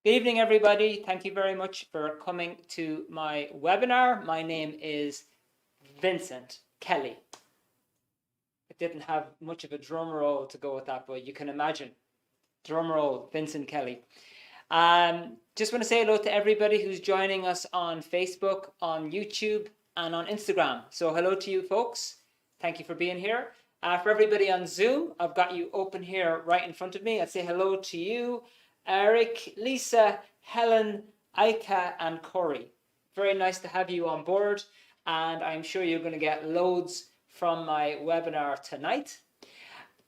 Good evening, everybody. Thank you very much for coming to my webinar. My name is Vincent Kelly. I didn't have much of a drum roll to go with that, but you can imagine. Drum roll, Vincent Kelly. Just want to say hello to everybody who's joining us on Facebook, on YouTube, and on Instagram. So hello to you folks. Thank you for being here. For everybody on Zoom, I've got you open here right in front of me. I'd say hello to you, Eric, Lisa, Helen, Aika, and Corey. Very nice to have you on board, and I'm sure you're going to get loads from my webinar tonight.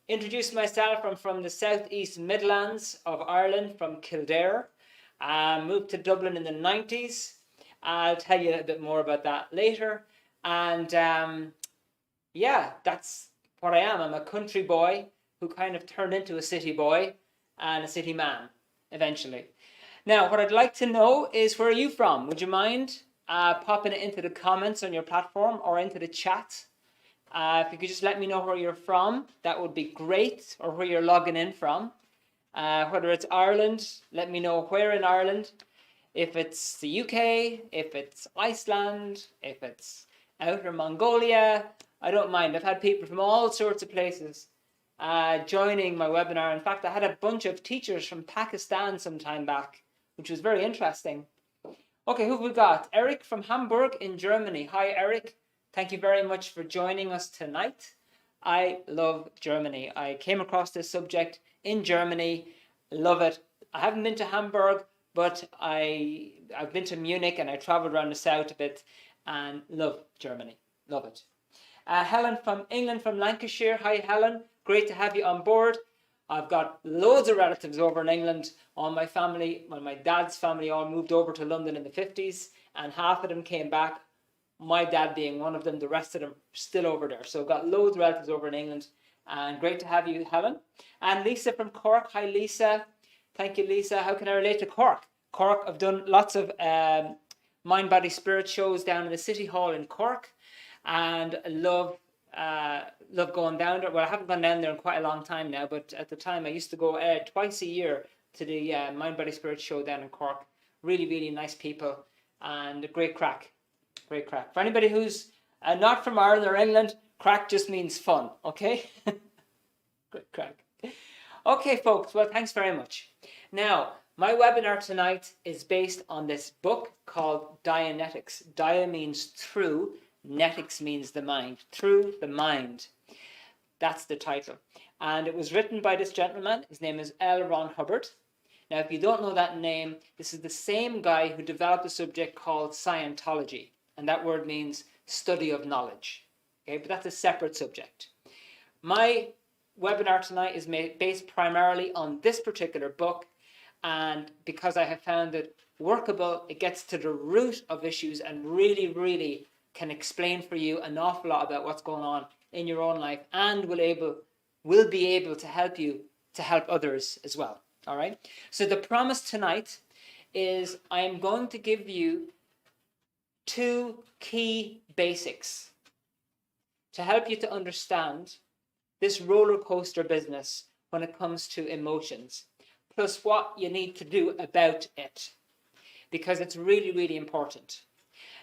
Introduce myself. I'm from the Southeast Midlands of Ireland, from Kildare. Moved to Dublin in the 90s. I'll tell you a bit more about that later. And yeah, that's what I am. I'm a country boy who kind of turned into a city boy and a city man eventually. Now, what I'd like to know is, where are you from? Would you mind popping it into the comments on your platform or into the chat? If you could just let me know where you're from, that would be great, or where you're logging in from. Whether it's Ireland, let me know where in Ireland. If it's the UK, if it's Iceland, if it's Outer Mongolia, I don't mind. I've had people from all sorts of places joining my webinar. In fact, I had a bunch of teachers from Pakistan some time back, which was very interesting. Okay, who have we got? Eric from Hamburg in Germany. Hi, Eric. Thank you very much for joining us tonight. I love Germany. I came across this subject in Germany. Love it. I haven't been to Hamburg, but I've been to Munich, and I traveled around the south a bit, and love Germany. Love it. Helen from England, from Lancashire. Hi, Helen. Great to have you on board. I've got loads of relatives over in England. All my family, well, my dad's family all moved over to London in the 50s, and half of them came back. My dad being one of them, the rest of them still over there. So I've got loads of relatives over in England, and great to have you, Helen. And Lisa from Cork. Hi, Lisa. Thank you, Lisa. How can I relate to Cork? Cork, I've done lots of Mind, Body, Spirit shows down in the City Hall in Cork, and love going down there. Well, I haven't gone down there in quite a long time now, but at the time I used to go twice a year to the Mind, Body, Spirit show down in Cork. Really, really nice people, and a great crack. Great crack. For anybody who's not from Ireland or England, crack just means fun, okay? Great crack. Okay, folks, well, thanks very much. Now, my webinar tonight is based on this book called Dianetics. Dia means through, netics means the mind. Through the mind. That's the title. And it was written by this gentleman. His name is L. Ron Hubbard. Now, if you don't know that name, this is the same guy who developed a subject called Scientology. And that word means study of knowledge. Okay, but that's a separate subject. My webinar tonight is based primarily on this particular book, and because I have found it workable, it gets to the root of issues and really, really can explain for you an awful lot about what's going on in your own life, and will be able to help you to help others as well. All right. So the promise tonight is I am going to give you 2 key basics to help you to understand this roller coaster business when it comes to emotions, plus what you need to do about it, because it's really, really important.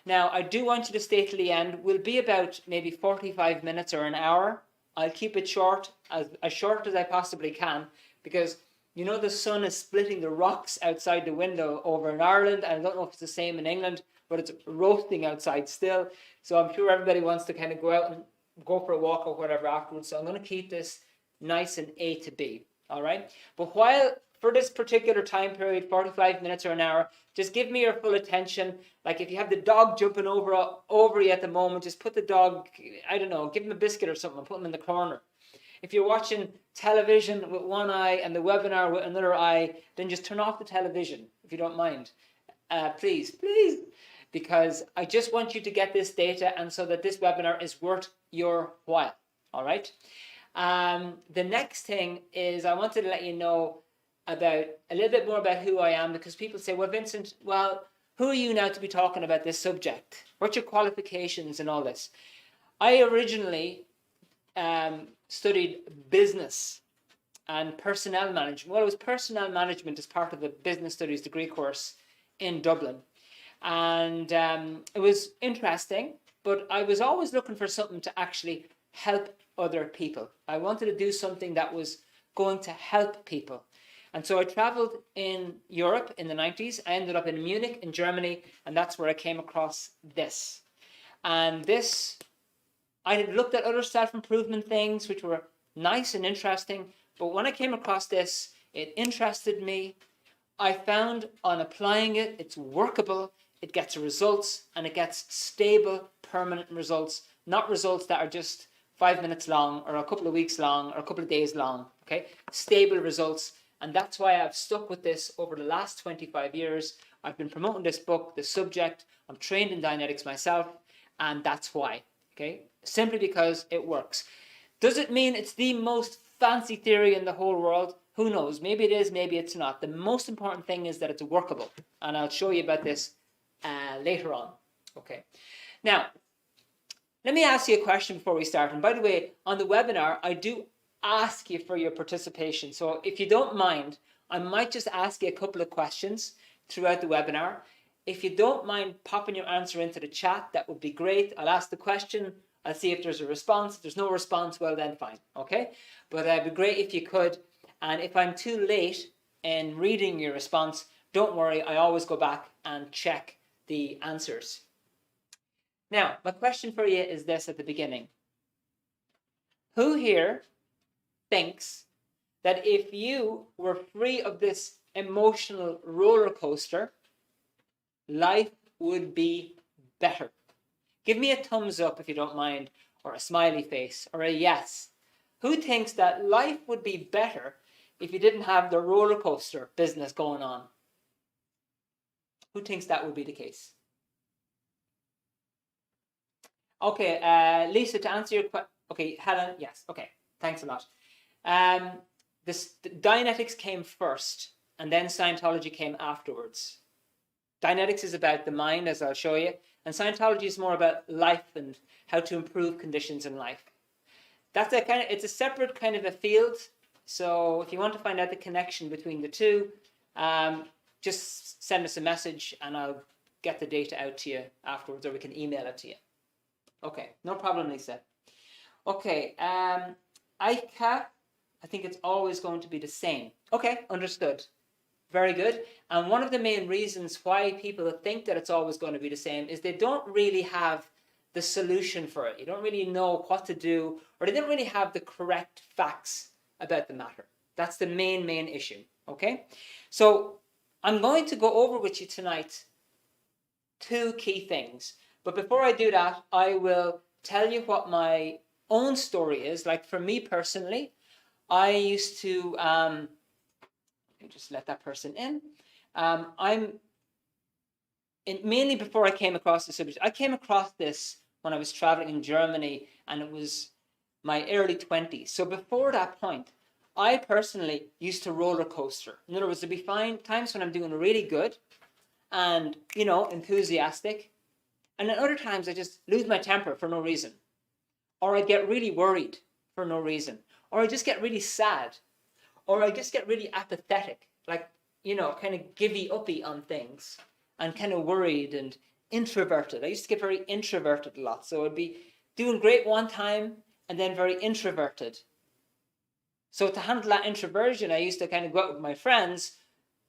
Now, I do want you to stay till the end. We'll be about maybe 45 minutes or an hour. I'll keep it short as short as I possibly can, because you know the sun is splitting the rocks outside the window over in Ireland, and I don't know if it's the same in England, but it's roasting outside still. So I'm sure everybody wants to kind of go out and go for a walk or whatever afterwards. So I'm going to keep this nice and A to B. All right. But while for this particular time period, 45 minutes or an hour, just give me your full attention. Like if you have the dog jumping over you at the moment, just put the dog, I don't know, give him a biscuit or something and put him in the corner. If you're watching television with one eye and the webinar with another eye, then just turn off the television if you don't mind. Please, because I just want you to get this data, and so that this webinar is worth your while. All right. The next thing is I wanted to let you know about a little bit more about who I am, because people say, well, Vincent, well, who are you now to be talking about this subject? What's your qualifications and all this? I originally studied business and personnel management. Well, it was personnel management as part of the business studies degree course in Dublin. And it was interesting, but I was always looking for something to actually help other people. I wanted to do something that was going to help people. And so I traveled in Europe in the 90s. I ended up in Munich in Germany, and that's where I came across this. And this, I had looked at other self-improvement things which were nice and interesting, but when I came across this, it interested me. I found on applying it, it's workable, it gets results, and it gets stable, permanent results, not results that are just 5 minutes long or a couple of weeks long or a couple of days long, okay? Stable results. And that's why I've stuck with this over the last 25 years. I've been promoting this book, the subject. I'm trained in Dianetics myself, and that's why, okay? Simply because it works. Does it mean it's the most fancy theory in the whole world? Who knows? Maybe it is, maybe it's not. The most important thing is that it's workable, and I'll show you about this later on, okay? Now, let me ask you a question before we start. And by the way, on the webinar, I do ask you for your participation. So if you don't mind, I might just ask you a couple of questions throughout the webinar. If you don't mind popping your answer into the chat, that would be great. I'll ask the question. I'll see if there's a response. If there's no response, well then fine, okay? But it'd be great if you could. And if I'm too late in reading your response, don't worry. I always go back and check the answers. Now, my question for you is this at the beginning. Who here thinks that if you were free of this emotional roller coaster, life would be better? Give me a thumbs up if you don't mind, or a smiley face, or a yes. Who thinks that life would be better if you didn't have the roller coaster business going on? Who thinks that would be the case? Okay, Lisa, to answer your question. Okay, Helen, yes. Okay, thanks a lot. Dianetics came first, and then Scientology came afterwards. Dianetics is about the mind, as I'll show you, and Scientology is more about life and how to improve conditions in life. That's it's a separate kind of a field. So if you want to find out the connection between the two, just send us a message and I'll get the data out to you afterwards, or we can email it to you. Okay, no problem, Lisa. Okay, ICA, I think it's always going to be the same. Okay, understood. Very good. And one of the main reasons why people think that it's always going to be the same is they don't really have the solution for it. You don't really know what to do, or they don't really have the correct facts about the matter. That's the main issue, okay? So I'm going to go over with you tonight 2 key things. But before I do that, I will tell you what my own story is. Like for me personally, I used to, let me just let that person in. Mainly before I came across the subject, I came across this when I was traveling in Germany, and it was my early 20s. So before that point, I personally used to roller coaster. In other words, there'd be times when I'm doing really good and, you know, enthusiastic. And then other times I just lose my temper for no reason. Or I get really worried for no reason. Or I just get really sad. Or I just get really apathetic. Like, you know, kind of givey-uppy on things. And kind of worried and introverted. I used to get very introverted a lot. So I'd be doing great one time and then very introverted. So to handle that introversion, I used to kind of go out with my friends,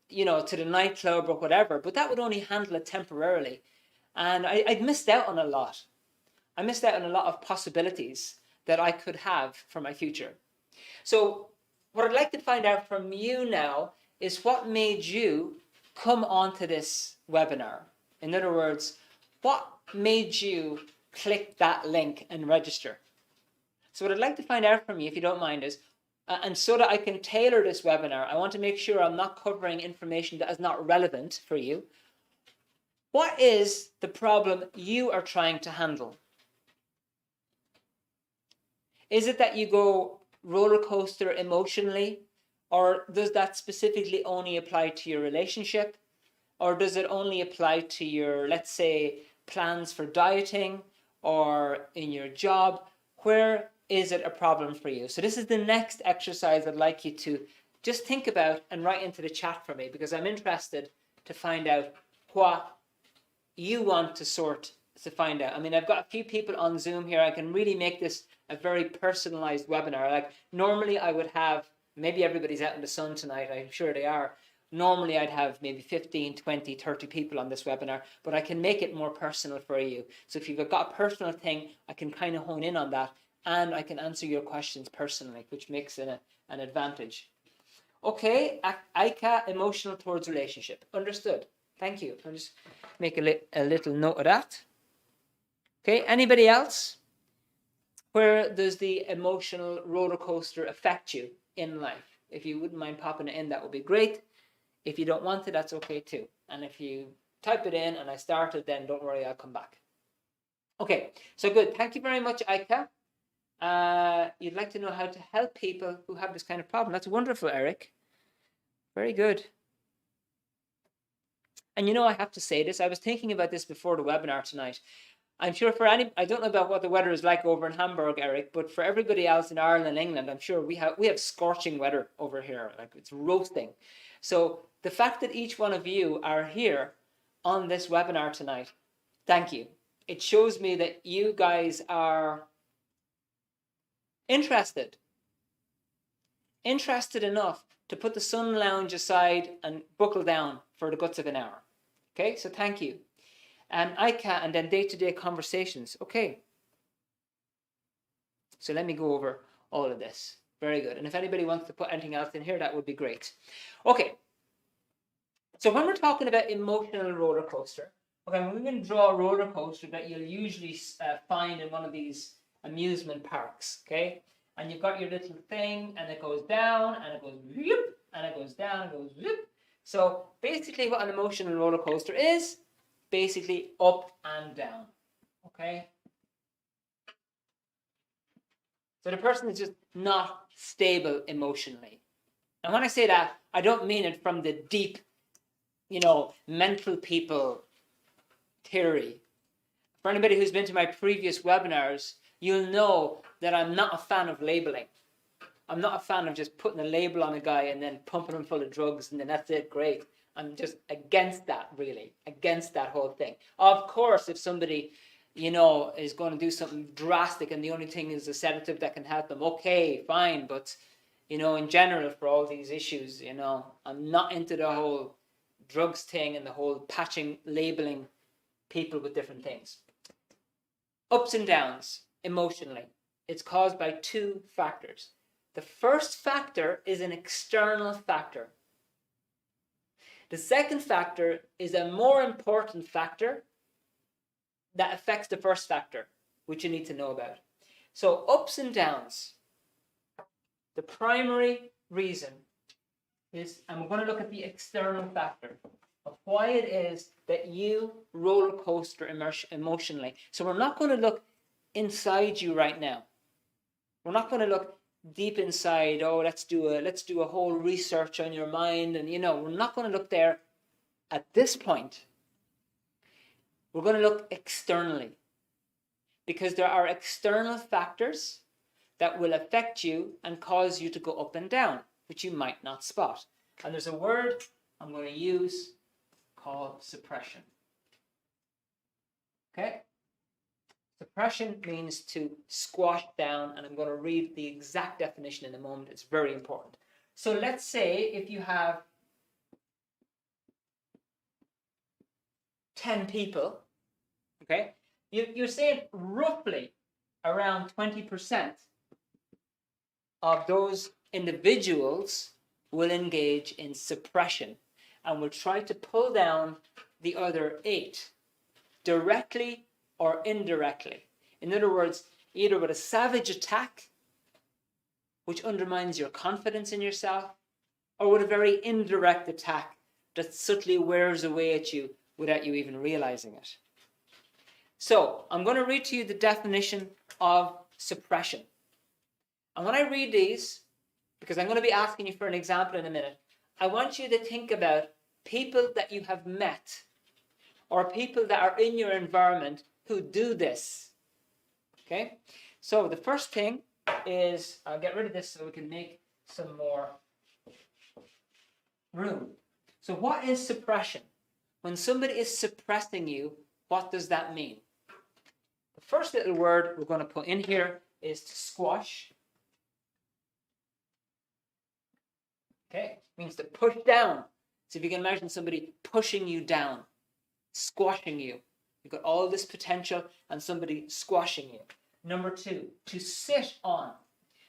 you know, to the nightclub or whatever. But that would only handle it temporarily. And I'd missed out on a lot. I missed out on a lot of possibilities that I could have for my future. So what I'd like to find out from you now is what made you come onto this webinar. In other words, what made you click that link and register? So what I'd like to find out from you, if you don't mind, is, and so that I can tailor this webinar, I want to make sure I'm not covering information that is not relevant for you. What is the problem you are trying to handle? Is it that you go roller coaster emotionally? Or does that specifically only apply to your relationship? Or does it only apply to your, let's say, plans for dieting or in your job? Where is it a problem for you? So this is the next exercise I'd like you to just think about and write into the chat for me, because I'm interested to find out what you want to find out. I mean, I've got a few people on Zoom here. I can really make this a very personalized webinar. Like normally I would have, maybe everybody's out in the sun tonight, I'm sure they are. Normally I'd have maybe 15, 20, 30 people on this webinar, but I can make it more personal for you. So if you've got a personal thing, I can kind of hone in on that, and I can answer your questions personally, which makes it an advantage. Okay, Aika, emotional towards relationship. Understood. Thank you. I'll just make a little note of that. Okay, anybody else? Where does the emotional roller coaster affect you in life? If you wouldn't mind popping it in, that would be great. If you don't want it, that's okay too. And if you type it in and I started, then don't worry, I'll come back. Okay, so good. Thank you very much, Aika. You'd like to know how to help people who have this kind of problem. That's wonderful, Eric. Very good. And you know, I have to say this. I was thinking about this before the webinar tonight. I'm sure for I don't know about what the weather is like over in Hamburg, Eric, but for everybody else in Ireland and England, I'm sure we have scorching weather over here. Like it's roasting. So the fact that each one of you are here on this webinar tonight, thank you. It shows me that you guys are interested enough to put the sun lounge aside and buckle down for the guts of an hour. Okay, so thank you. And ICA, and then day-to-day conversations. Okay. So let me go over all of this. Very good. And if anybody wants to put anything else in here, that would be great. Okay. So when we're talking about emotional roller coaster, okay, we're going to draw a roller coaster that you'll usually find in one of these amusement parks. Okay. And you've got your little thing, and it goes down, and it goes whoop, and it goes down, and it goes whoop. So basically what an emotional roller coaster is, basically up and down. Okay? So the person is just not stable emotionally. And when I say that, I don't mean it from the deep, mental people theory. For anybody who's been to my previous webinars, you'll know that I'm not a fan of labeling. I'm not a fan of just putting a label on a guy and then pumping him full of drugs and then that's it, great. I'm just against that, really, against that whole thing. Of course, if somebody, is going to do something drastic and the only thing is a sedative that can help them, okay, fine. But, in general, for all these issues, I'm not into the whole drugs thing and the whole patching, labeling people with different things. Ups and downs, emotionally. It's caused by two factors. The first factor is an external factor. The second factor is a more important factor that affects the first factor, which you need to know about. So ups and downs. The primary reason is, and we're going to look at the external factor of why it is that you roller coaster emotionally. So we're not going to look inside you right now. We're not going to look deep inside. Oh, let's do a whole research on your mind, and we're not going to look there at this point. We're going to look externally, because there are external factors that will affect you and cause you to go up and down, which you might not spot. And there's a word I'm going to use called suppression. Okay? Suppression means to squash down, and I'm going to read the exact definition in a moment. It's very important. So let's say if you have 10 people, okay, you're saying roughly around 20% of those individuals will engage in suppression and will try to pull down the other 8 directly or indirectly. In other words, either with a savage attack, which undermines your confidence in yourself, or with a very indirect attack that subtly wears away at you without you even realizing it. So, I'm going to read to you the definition of suppression. And when I read these, because I'm going to be asking you for an example in a minute, I want you to think about people that you have met or people that are in your environment who do this. Okay? So the first thing is, I'll get rid of this so we can make some more room. So what is suppression? When somebody is suppressing you, what does that mean? The first little word we're going to put in here is to squash. Okay, means to push down. So if you can imagine somebody pushing you down, squashing you. You've got all this potential and somebody squashing you. Number 2, to sit on.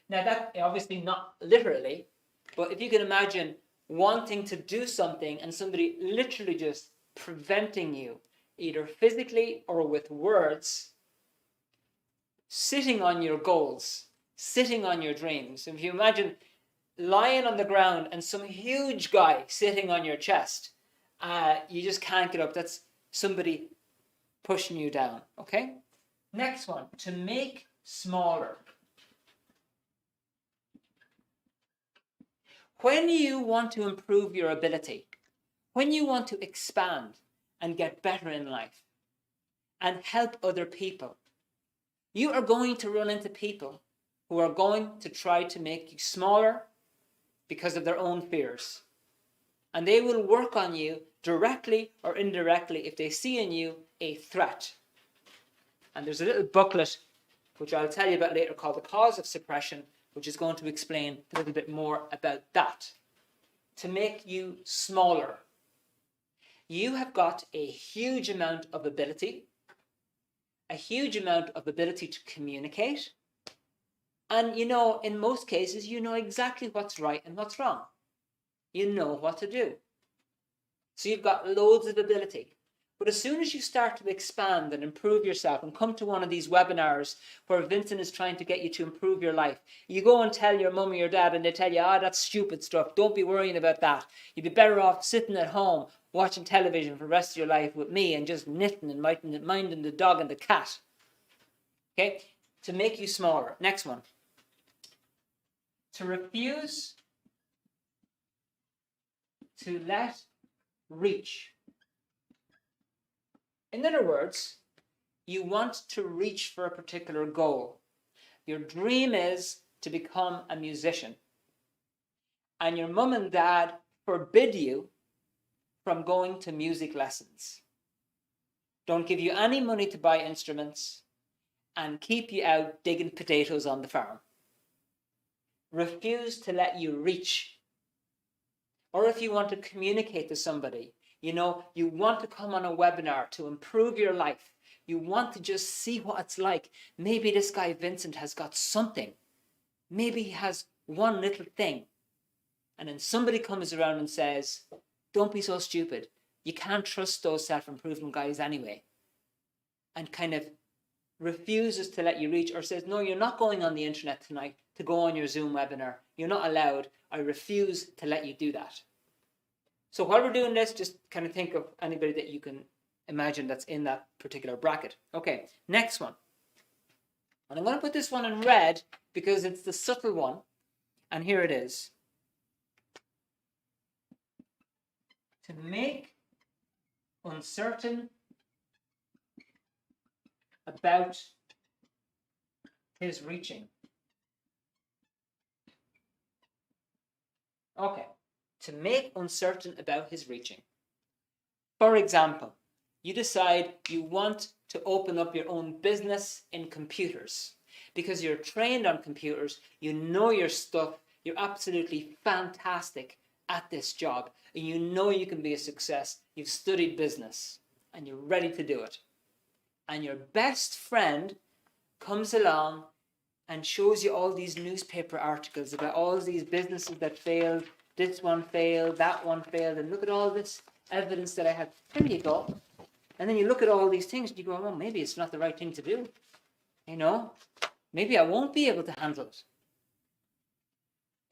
Now that obviously not literally, but if you can imagine wanting to do something and somebody literally just preventing you, either physically or with words, sitting on your goals, sitting on your dreams. If you imagine lying on the ground and some huge guy sitting on your chest, you just can't get up. That's somebody pushing you down, okay? Next one, to make smaller. When you want to improve your ability, when you want to expand and get better in life and help other people, you are going to run into people who are going to try to make you smaller because of their own fears. And they will work on you directly or indirectly if they see in you a threat. And there's a little booklet, which I'll tell you about later, called The Cause of Suppression, which is going to explain a little bit more about that. To make you smaller. You have got a huge amount of ability, a huge amount of ability to communicate. And you know, in most cases, you know exactly what's right and what's wrong. You know what to do. So you've got loads of ability. But as soon as you start to expand and improve yourself and come to one of these webinars where Vincent is trying to get you to improve your life, you go and tell your mum or your dad and they tell you, that's stupid stuff. Don't be worrying about that. You'd be better off sitting at home watching television for the rest of your life with me and just knitting and minding the dog and the cat. Okay? To make you smaller. Next one. To refuse to let reach. In other words, you want to reach for a particular goal. Your dream is to become a musician. And your mum and dad forbid you from going to music lessons. Don't give you any money to buy instruments and keep you out digging potatoes on the farm. Refuse to let you reach. Or if you want to communicate to somebody, you know, you want to come on a webinar to improve your life. You want to just see what it's like. Maybe this guy Vincent has got something. Maybe he has one little thing. And then somebody comes around and says, don't be so stupid. You can't trust those self-improvement guys anyway. And kind of refuses to let you reach, or says, no, you're not going on the internet tonight to go on your Zoom webinar. You're not allowed. I refuse to let you do that. So while we're doing this, just kind of think of anybody that you can imagine that's in that particular bracket. Okay, next one. And I'm going to put this one in red because it's the subtle one. And here it is. To make uncertain about his reaching. Okay, to make uncertain about his reaching. For example, you decide you want to open up your own business in computers because you're trained on computers, you know your stuff, you're absolutely fantastic at this job, and you know you can be a success. You've studied business and you're ready to do it. And your best friend comes along and shows you all these newspaper articles about all these businesses that failed. This one failed, that one failed, and look at all this evidence that I have. There you go. And then you look at all these things and you go, well, maybe it's not the right thing to do. You know, maybe I won't be able to handle it.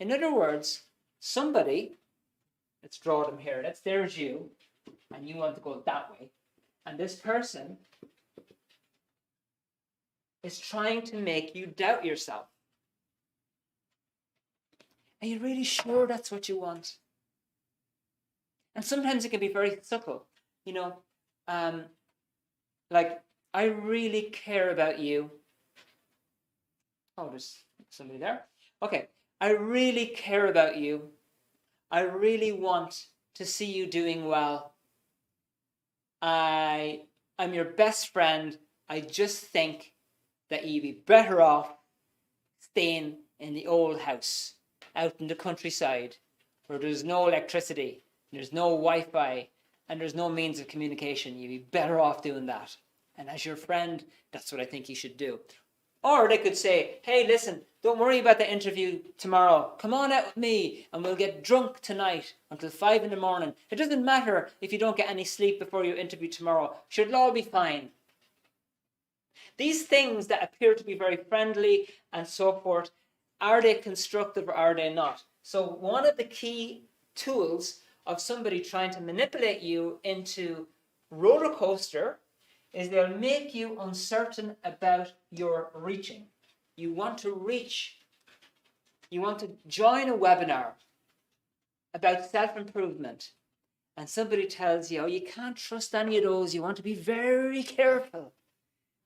In other words, somebody, let's draw them here. There's you, and you want to go that way. And this person is trying to make you doubt yourself. Are you really sure that's what you want? And sometimes it can be very subtle. You know, like, I really care about you. Oh, there's Somebody there? Okay. I really care about you. I really want to see you doing well. I'm your best friend. I just think that you'd be better off staying in the old house out in the countryside where there's no electricity, there's no Wi-Fi, and there's no means of communication. You'd be better off doing that. And as your friend, that's what I think you should do. Or they could say, hey, listen, don't worry about the interview tomorrow. Come on out with me and we'll get drunk tonight until 5 in the morning. It doesn't matter if you don't get any sleep before your interview tomorrow. It'll all be fine. These things that appear to be very friendly and so forth, are they constructive or are they not? So one of the key tools of somebody trying to manipulate you into roller coaster is they'll make you uncertain about your reaching. You want to reach, you want to join a webinar about self-improvement, and somebody tells you, oh, you can't trust any of those, you want to be very careful.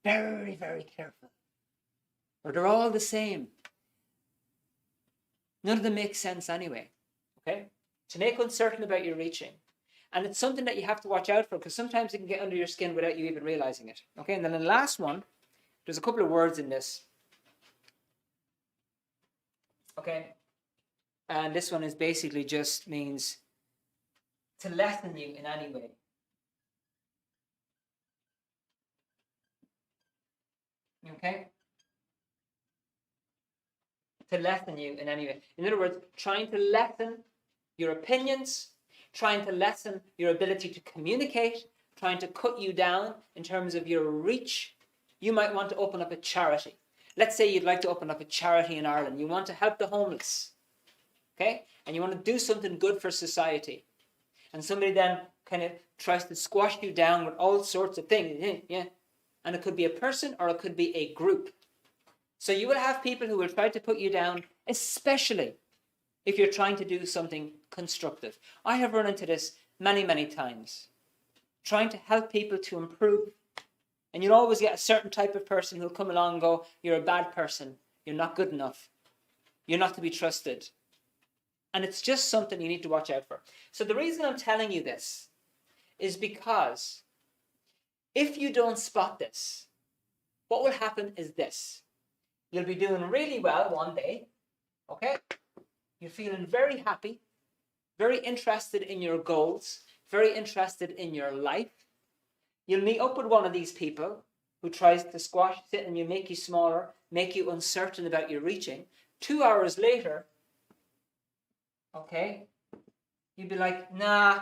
Very, very careful. Or they're all the same. None of them make sense anyway. Okay? To make uncertain about your reaching. And it's something that you have to watch out for because sometimes it can get under your skin without you even realizing it. Okay, and then the last one, there's a couple of words in this. Okay? And this one is basically just means to lessen you in any way. Okay? To lessen you in any way. In other words, trying to lessen your opinions, trying to lessen your ability to communicate, trying to cut you down in terms of your reach. You might want to open up a charity. Let's say you'd like to open up a charity in Ireland. You want to help the homeless. Okay? And you want to do something good for society. And somebody then kind of tries to squash you down with all sorts of things. Yeah. And it could be a person or it could be a group. So you will have people who will try to put you down, especially if you're trying to do something constructive. I have run into this many, many times. Trying to help people to improve. And you'll always get a certain type of person who'll come along and go, you're a bad person. You're not good enough. You're not to be trusted. And it's just something you need to watch out for. So the reason I'm telling you this is because if you don't spot this, what will happen is this. You'll be doing really well one day, okay? You're feeling very happy, very interested in your goals, very interested in your life. You'll meet up with one of these people who tries to squash it and you make you smaller, make you uncertain about your reaching. 2 hours later, okay, you'd be like, nah,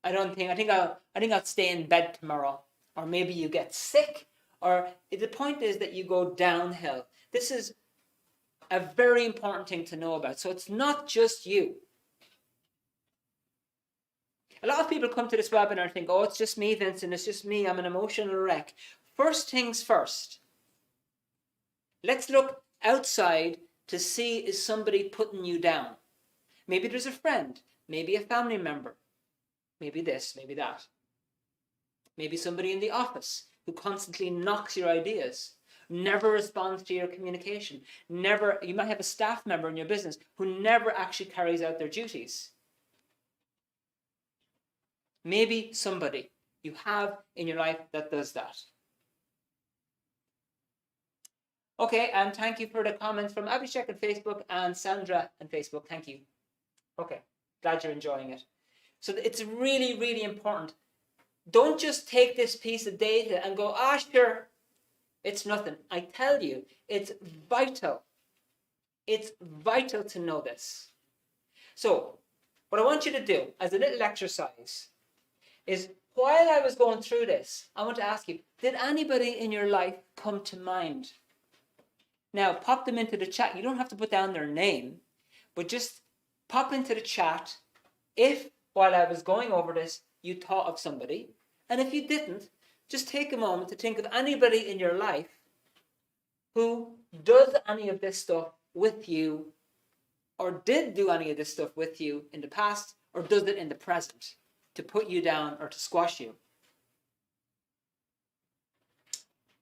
I think I'll stay in bed tomorrow. Or maybe you get sick, or the point is that you go downhill. This is a very important thing to know about. So it's not just you. A lot of people come to this webinar and think, oh, it's just me, Vincent, it's just me, I'm an emotional wreck. First things first. Let's look outside to see, is somebody putting you down? Maybe there's a friend, maybe a family member, maybe this, maybe that. Maybe somebody in the office who constantly knocks your ideas, never responds to your communication, you might have a staff member in your business who never actually carries out their duties. Maybe somebody you have in your life that does that. Okay, and thank you for the comments from Abhishek on Facebook and Sandra on Facebook. Thank you. Okay, glad you're enjoying it. So it's really, really important. Don't just take this piece of data and go, sure, it's nothing. I tell you, it's vital. It's vital to know this. So what I want you to do as a little exercise is, while I was going through this, I want to ask you, did anybody in your life come to mind? Now, pop them into the chat. You don't have to put down their name, but just pop into the chat if, while I was going over this, you thought of somebody. And if you didn't, just take a moment to think of anybody in your life who does any of this stuff with you, or did do any of this stuff with you in the past, or does it in the present to put you down or to squash you.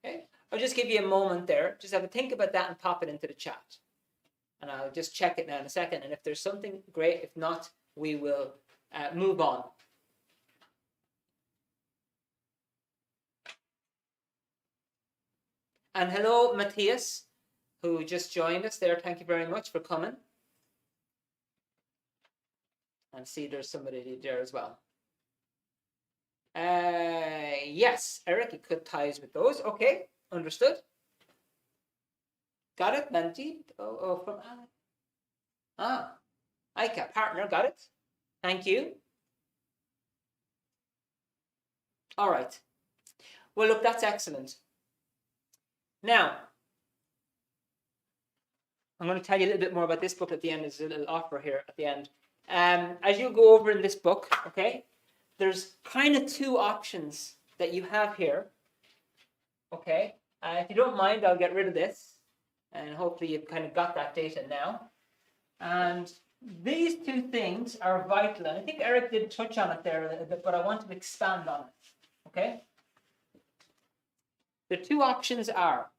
Okay. I'll just give you a moment there. Just have a think about that and pop it into the chat. And I'll just check it now in a second. And if there's something, great. If not, we will move on. And hello, Matthias, who just joined us there. Thank you very much for coming. And see, there's somebody there as well. Yes, Eric, it could ties with those. Okay, understood. Got it, Nanti? Oh, from Alan. Ah, Ika, partner, got it. Thank you. All right. Well, look, that's excellent. Now, I'm going to tell you a little bit more about this book at the end. There's a little offer here at the end. As you go over in this book, okay, there's kind of two options that you have here. Okay, if you don't mind, I'll get rid of this. And hopefully you've kind of got that data now. And these two things are vital. And I think Eric did touch on it there a little bit, but I want to expand on it. Okay? The two options are,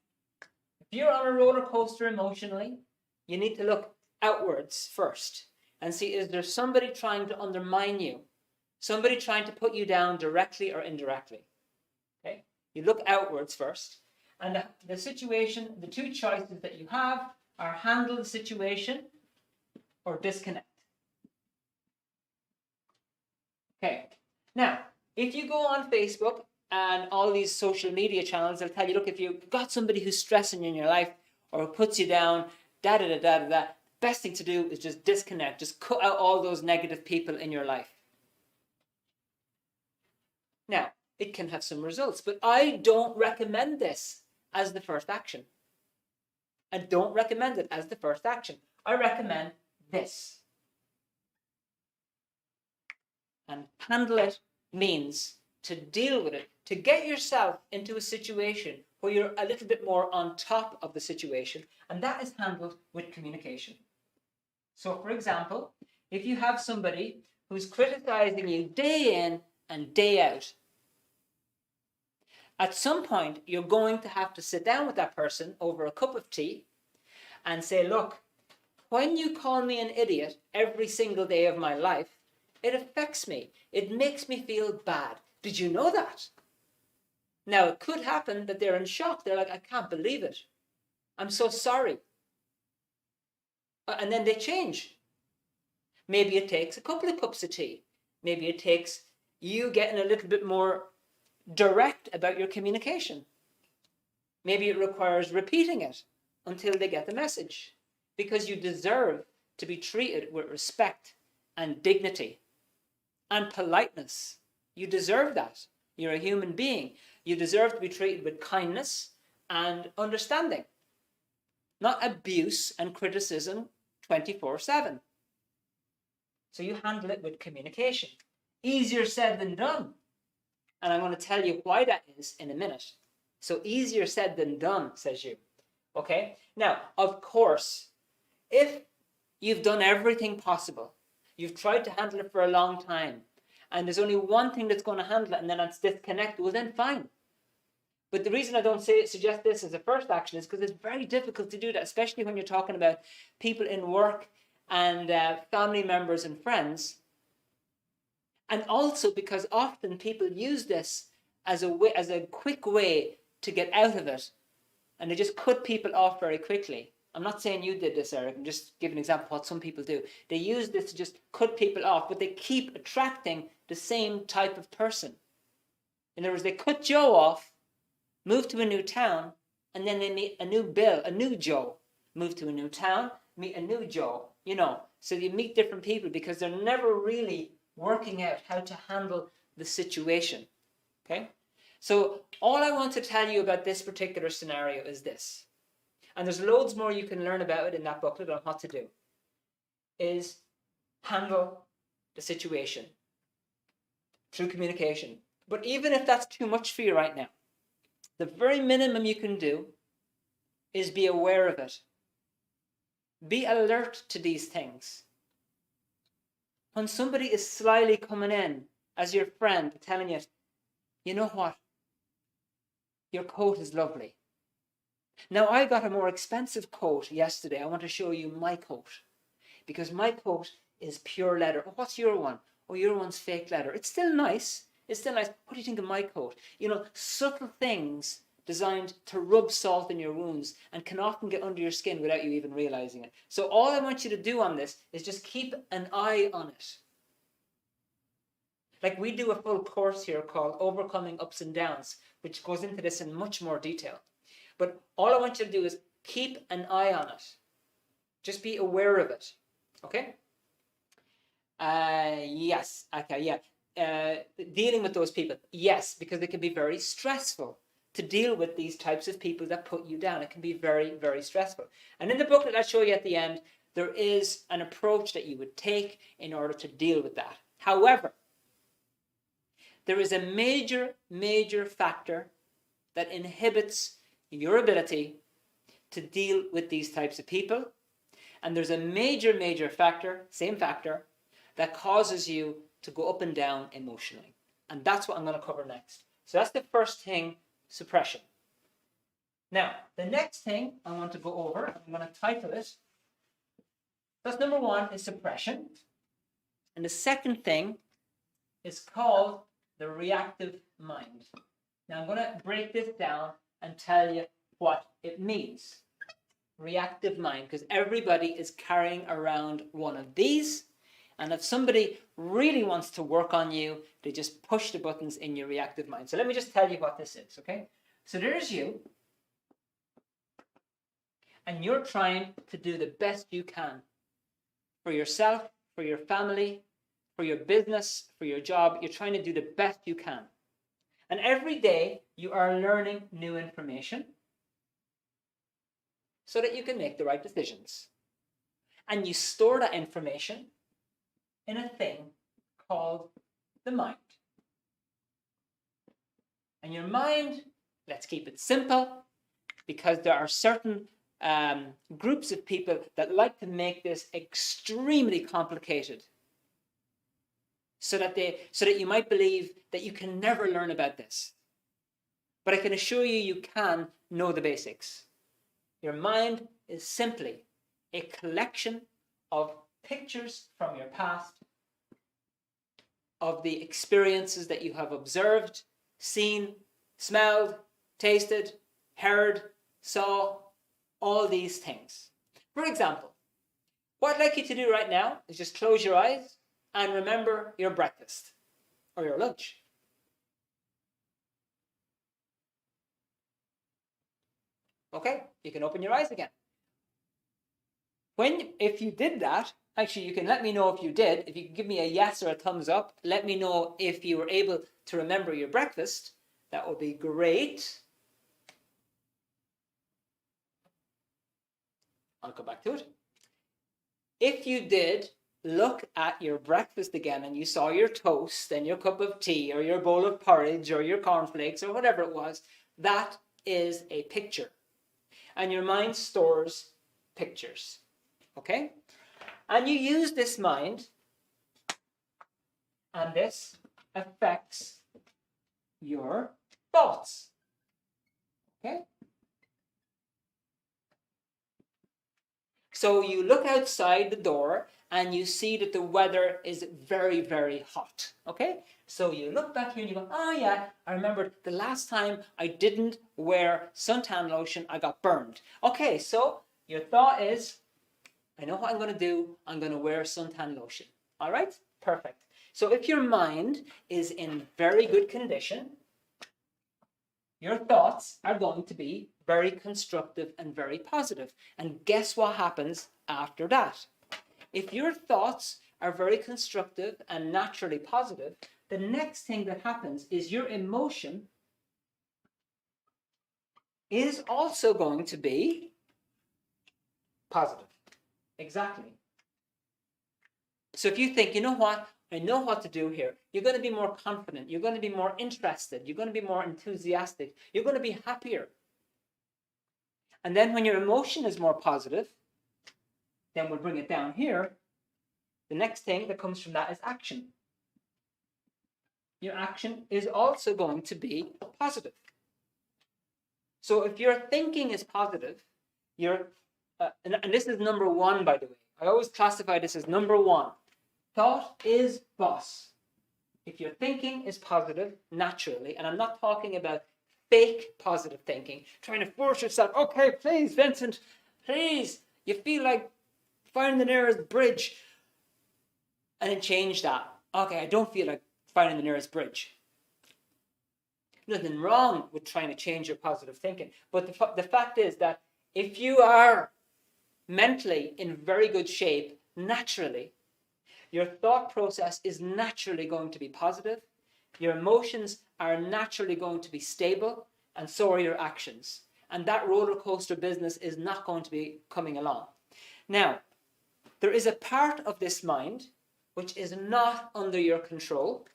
if you're on a roller coaster emotionally, you need to look outwards first and see, is there somebody trying to undermine you? Somebody trying to put you down directly or indirectly? Okay? You look outwards first. And the situation, the two choices that you have are handle the situation or disconnect. Okay. Now, if you go on Facebook and all these social media channels, they'll tell you, look, if you've got somebody who's stressing you in your life or puts you down, the best thing to do is just disconnect. Just cut out all those negative people in your life. Now, it can have some results, but I don't recommend this as the first action. I don't recommend it as the first action. I recommend this. And handle it means to deal with it, to get yourself into a situation where you're a little bit more on top of the situation, and that is handled with communication. So, for example, if you have somebody who's criticizing you day in and day out, at some point, you're going to have to sit down with that person over a cup of tea and say, look, when you call me an idiot every single day of my life, it affects me. It makes me feel bad. Did you know that? Now, it could happen that they're in shock. They're like, I can't believe it. I'm so sorry. And then they change. Maybe it takes a couple of cups of tea. Maybe it takes you getting a little bit more direct about your communication. Maybe it requires repeating it until they get the message, because you deserve to be treated with respect and dignity and politeness. You deserve that. You're a human being. You deserve to be treated with kindness and understanding, not abuse and criticism 24/7. So you handle it with communication. Easier said than done. And I'm going to tell you why that is in a minute. So easier said than done, says you. Okay? Now, of course, if you've done everything possible, you've tried to handle it for a long time, and there's only one thing that's going to handle it, and then it's disconnect, well then fine. But the reason I don't suggest this as a first action is because it's very difficult to do that, especially when you're talking about people in work and family members and friends. And also because often people use this as a quick way to get out of it, and they just cut people off very quickly. I'm not saying you did this, Eric. I'm just giving an example of what some people do. They use this to just cut people off, but they keep attracting the same type of person. In other words, they cut Joe off, move to a new town, and then they meet a new Joe. Move to a new town, meet a new Joe. So you meet different people because they're never really working out how to handle the situation. Okay? So all I want to tell you about this particular scenario is this, and there's loads more you can learn about it in that booklet on what to do, is handle the situation through communication. But even if that's too much for you right now, the very minimum you can do is be aware of it. Be alert to these things. When somebody is slyly coming in as your friend telling you, you know what, your coat is lovely, Now, I got a more expensive coat yesterday. I want to show you my coat, because my coat is pure leather. Oh, what's your one? Oh, your one's fake leather. It's still nice. It's still nice. What do you think of my coat? You know, subtle things designed to rub salt in your wounds and can often get under your skin without you even realizing it. So all I want you to do on this is just keep an eye on it. Like, we do a full course here called Overcoming Ups and Downs, which goes into this in much more detail. But all I want you to do is keep an eye on it. Just be aware of it. Okay? Yes. Okay, yeah. Dealing with those people. Yes, because it can be very stressful to deal with these types of people that put you down. It can be very, very stressful. And in the booklet I'll show you at the end, there is an approach that you would take in order to deal with that. However, there is a major, major factor that inhibits your ability to deal with these types of people. And there's a major, major factor, same factor, that causes you to go up and down emotionally. And that's what I'm going to cover next. So that's the first thing, suppression. Now, the next thing I want to go over, I'm going to title it. That's number one, is suppression. And the second thing is called the reactive mind. Now, I'm going to break this down and tell you what it means. Reactive mind, because everybody is carrying around one of these. And if somebody really wants to work on you, they just push the buttons in your reactive mind. So let me just tell you what this is, okay? So there's you, and you're trying to do the best you can for yourself, for your family, for your business, for your job. You're trying to do the best you can. And every day you are learning new information so that you can make the right decisions. And you store that information in a thing called the mind. And your mind, let's keep it simple, because there are certain groups of people that like to make this extremely complicated, so that you might believe that you can never learn about this. But I can assure you, you can know the basics. Your mind is simply a collection of pictures from your past, of the experiences that you have observed, seen, smelled, tasted, heard, saw, all these things. For example, what I'd like you to do right now is just close your eyes and remember your breakfast or your lunch. Okay, you can open your eyes again. If you did that, actually, you can let me know if you did. If you can give me a yes or a thumbs up, let me know if you were able to remember your breakfast. That would be great. I'll go back to it. If you did look at your breakfast again and you saw your toast and your cup of tea or your bowl of porridge or your cornflakes or whatever it was, that is a picture. And your mind stores pictures. Okay? And you use this mind, and this affects your thoughts. Okay? So you look outside the door and you see that the weather is very, very hot. Okay? So you look back here and you go, oh yeah, I remember the last time I didn't wear suntan lotion, I got burned. Okay, so your thought is, I know what I'm going to do. I'm going to wear suntan lotion. All right? Perfect. So if your mind is in very good condition, your thoughts are going to be very constructive and very positive. And guess what happens after that? If your thoughts are very constructive and naturally positive, the next thing that happens is your emotion is also going to be positive. Exactly. So if you think, you know what, I know what to do here, you're going to be more confident, you're going to be more interested, you're going to be more enthusiastic, you're going to be happier. And then when your emotion is more positive, then we'll bring it down here. The next thing that comes from that is action. Your action is also going to be positive. So if your thinking is positive, and this is number one, by the way. I always classify this as number one. Thought is boss. If your thinking is positive, naturally, and I'm not talking about fake positive thinking, trying to force yourself, okay, please, Vincent, please, you feel like finding the nearest bridge, and then change that. Okay, I don't feel like finding the nearest bridge. Nothing wrong with trying to change your positive thinking, but the fact is that if you are mentally in very good shape, naturally, your thought process is naturally going to be positive, your emotions are naturally going to be stable, and so are your actions. And that roller coaster business is not going to be coming along. Now, there is a part of this mind which is not under your control,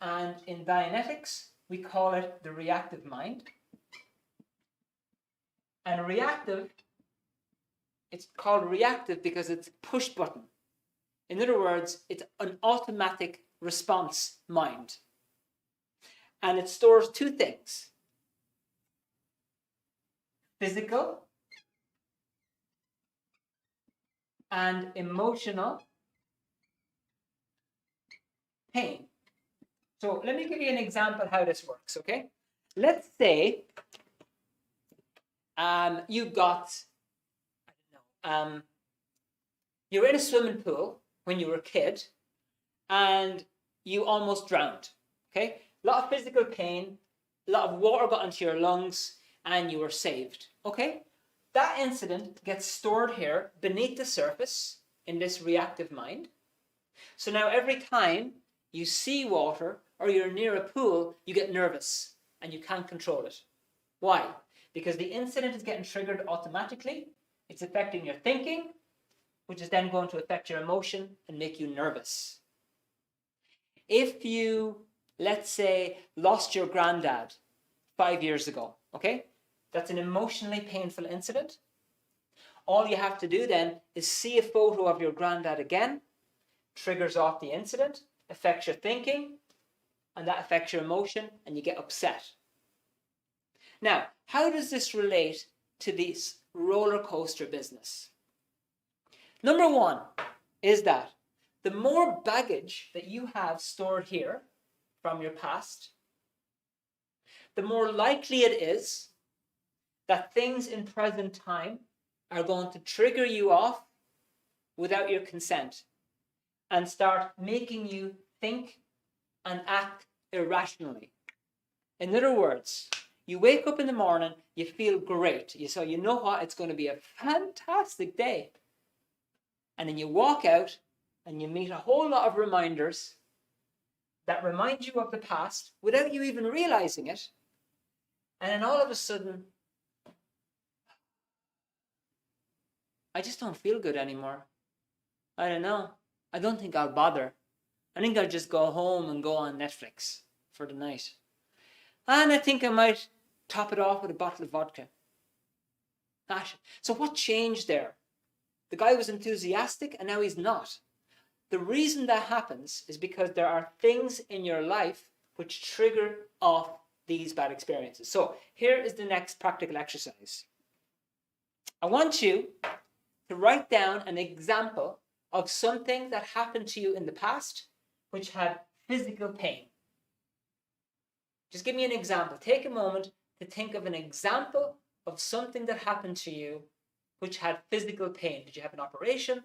and in Dianetics, we call it the reactive mind. And reactive, it's called reactive because it's push button. In other words, it's an automatic response mind. And it stores two things: physical and emotional pain. So let me give you an example how this works, okay? Let's say you got, you're in a swimming pool when you were a kid and you almost drowned, okay? A lot of physical pain, a lot of water got into your lungs, and you were saved, okay? That incident gets stored here beneath the surface in this reactive mind. So now every time you see water or you're near a pool, you get nervous and you can't control it. Why? Because the incident is getting triggered automatically. It's affecting your thinking, which is then going to affect your emotion and make you nervous. If you, let's say, lost your granddad 5 years ago, okay? That's an emotionally painful incident. All you have to do then is see a photo of your granddad again, triggers off the incident, affects your thinking, and that affects your emotion, and you get upset. Now, how does this relate to this roller coaster business? Number one is that the more baggage that you have stored here from your past, the more likely it is that things in present time are going to trigger you off without your consent and start making you think and act irrationally. In other words, you wake up in the morning, you feel great. So you know what? It's going to be a fantastic day. And then you walk out and you meet a whole lot of reminders that remind you of the past without you even realizing it. And then all of a sudden, I just don't feel good anymore. I don't know. I don't think I'll bother. I think I'll just go home and go on Netflix for the night. And I think I might top it off with a bottle of vodka. Gosh. So what changed there? The guy was enthusiastic and now he's not. The reason that happens is because there are things in your life which trigger off these bad experiences. So here is the next practical exercise. I want you to write down an example of something that happened to you in the past which had physical pain. Just give me an example. Take a moment to think of an example of something that happened to you which had physical pain. Did you have an operation?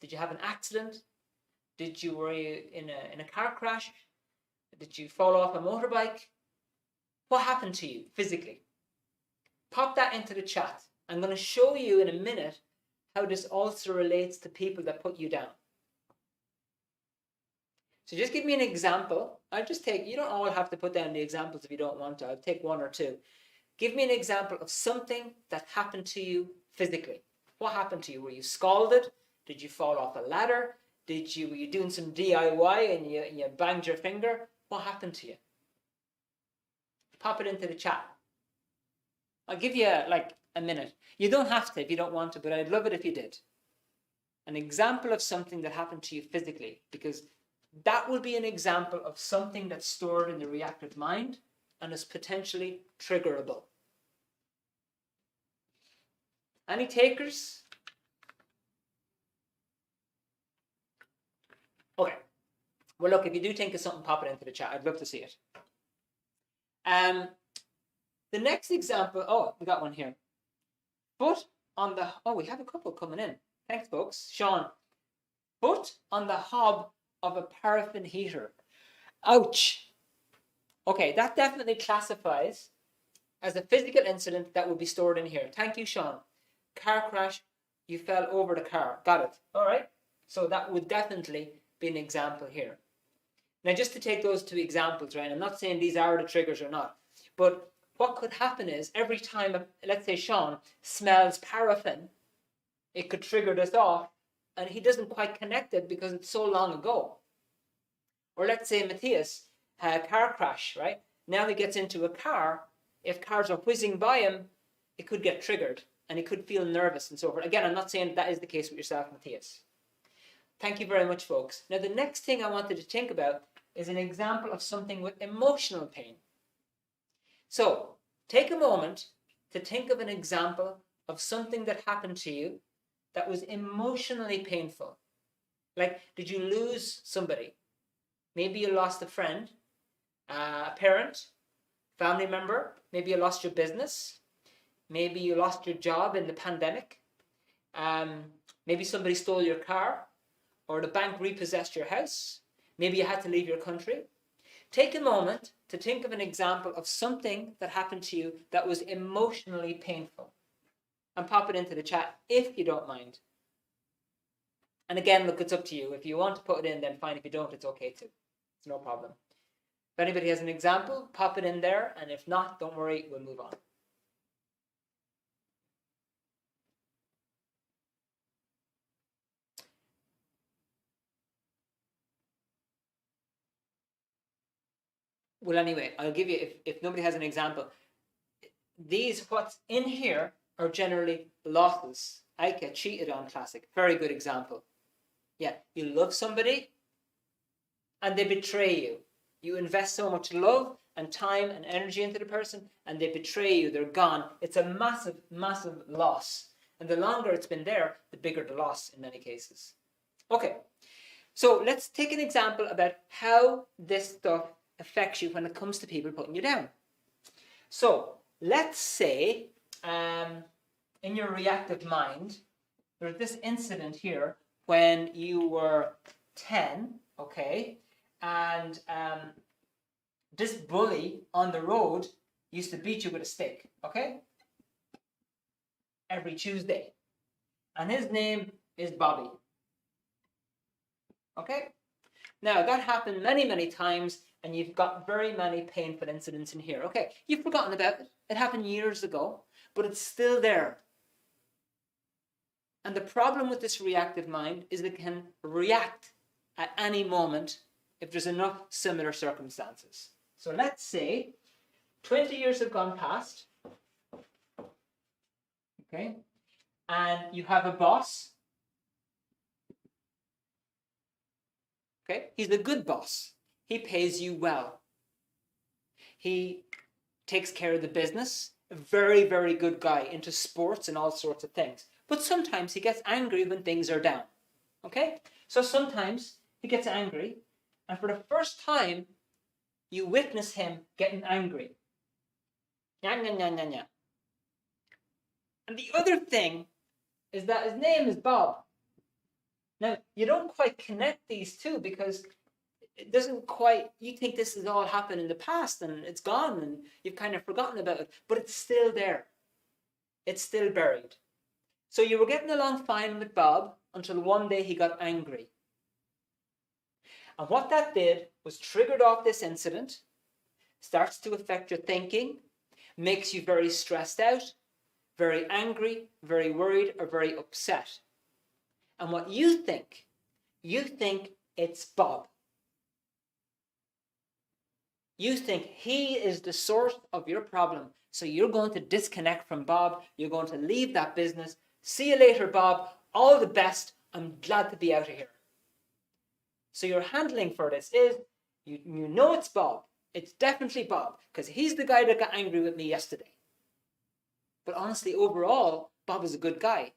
Did you have an accident? Were you in a car crash? Did you fall off a motorbike? What happened to you physically? Pop that into the chat. I'm going to show you in a minute how this also relates to people that put you down. So just give me an example. You don't all have to put down the examples if you don't want to. I'll take one or two. Give me an example of something that happened to you physically. What happened to you? Were you scalded? Did you fall off a ladder? Were you doing some DIY and you banged your finger? What happened to you? Pop it into the chat. I'll give you like a minute. You don't have to if you don't want to, but I'd love it if you did. An example of something that happened to you physically, because that will be an example of something that's stored in the reactive mind and is potentially triggerable. Any takers? Okay. Well, look, if you do think of something, pop it into the chat. I'd love to see it. The next example, oh, we got one here. Foot on the, oh, we have a couple coming in. Thanks, folks. Sean. Foot on the hob of a paraffin heater. Ouch. Okay, that definitely classifies as a physical incident that would be stored in here. Thank you, Sean. Car crash, you fell over the car. Got it. All right. So that would definitely be an example here. Now, just to take those two examples, right, I'm not saying these are the triggers or not, but what could happen is every time, let's say Sean smells paraffin, it could trigger this off, and he doesn't quite connect it because it's so long ago. Or let's say Matthias had a car crash, right? Now he gets into a car. If cars are whizzing by him, it could get triggered, and he could feel nervous and so forth. Again, I'm not saying that is the case with yourself, Matthias. Thank you very much, folks. Now, the next thing I wanted to think about is an example of something with emotional pain. So, take a moment to think of an example of something that happened to you that was emotionally painful. Like, did you lose somebody? Maybe you lost a friend, a parent, family member. Maybe you lost your business. Maybe you lost your job in the pandemic. Maybe somebody stole your car, or the bank repossessed your house. Maybe you had to leave your country. Take a moment to think of an example of something that happened to you that was emotionally painful. And pop it into the chat if you don't mind. And again, look, it's up to you. If you want to put it in, then fine. If you don't, it's okay too. It's no problem. If anybody has an example, pop it in there. And if not, don't worry, we'll move on. Well, anyway, I'll give you, if nobody has an example, what's in here are generally losses. I get cheated on, classic. Very good example. Yeah, you love somebody and they betray you. You invest so much love and time and energy into the person and they betray you. They're gone. It's a massive, massive loss. And the longer it's been there, the bigger the loss in many cases. Okay, so let's take an example about how this stuff affects you when it comes to people putting you down. So let's say in your reactive mind, there's this incident here when you were 10, okay, and this bully on the road used to beat you with a stick, okay, every Tuesday, and his name is Bobby, okay. Now that happened many, many times, and you've got very many painful incidents in here. Okay, you've forgotten about it. It happened years ago, but it's still there. And the problem with this reactive mind is it can react at any moment if there's enough similar circumstances. So let's say 20 years have gone past, okay, and you have a boss. Okay, he's a good boss. He pays you well. He takes care of the business. A very, very good guy into sports and all sorts of things. But sometimes he gets angry when things are down. Okay? So sometimes he gets angry, and for the first time, you witness him getting angry. Nya, nya, nya, nya, nya. And the other thing is that his name is Bob. Now, you don't quite connect these two because it doesn't quite, you think this has all happened in the past and it's gone and you've kind of forgotten about it, but it's still there. It's still buried. So you were getting along fine with Bob until one day he got angry. And what that did was triggered off this incident, starts to affect your thinking, makes you very stressed out, very angry, very worried, or very upset. And what you think it's Bob. You think he is the source of your problem. So you're going to disconnect from Bob. You're going to leave that business. See you later, Bob. All the best. I'm glad to be out of here. So your handling for this is, you know it's Bob. It's definitely Bob, because he's the guy that got angry with me yesterday. But honestly, overall, Bob is a good guy.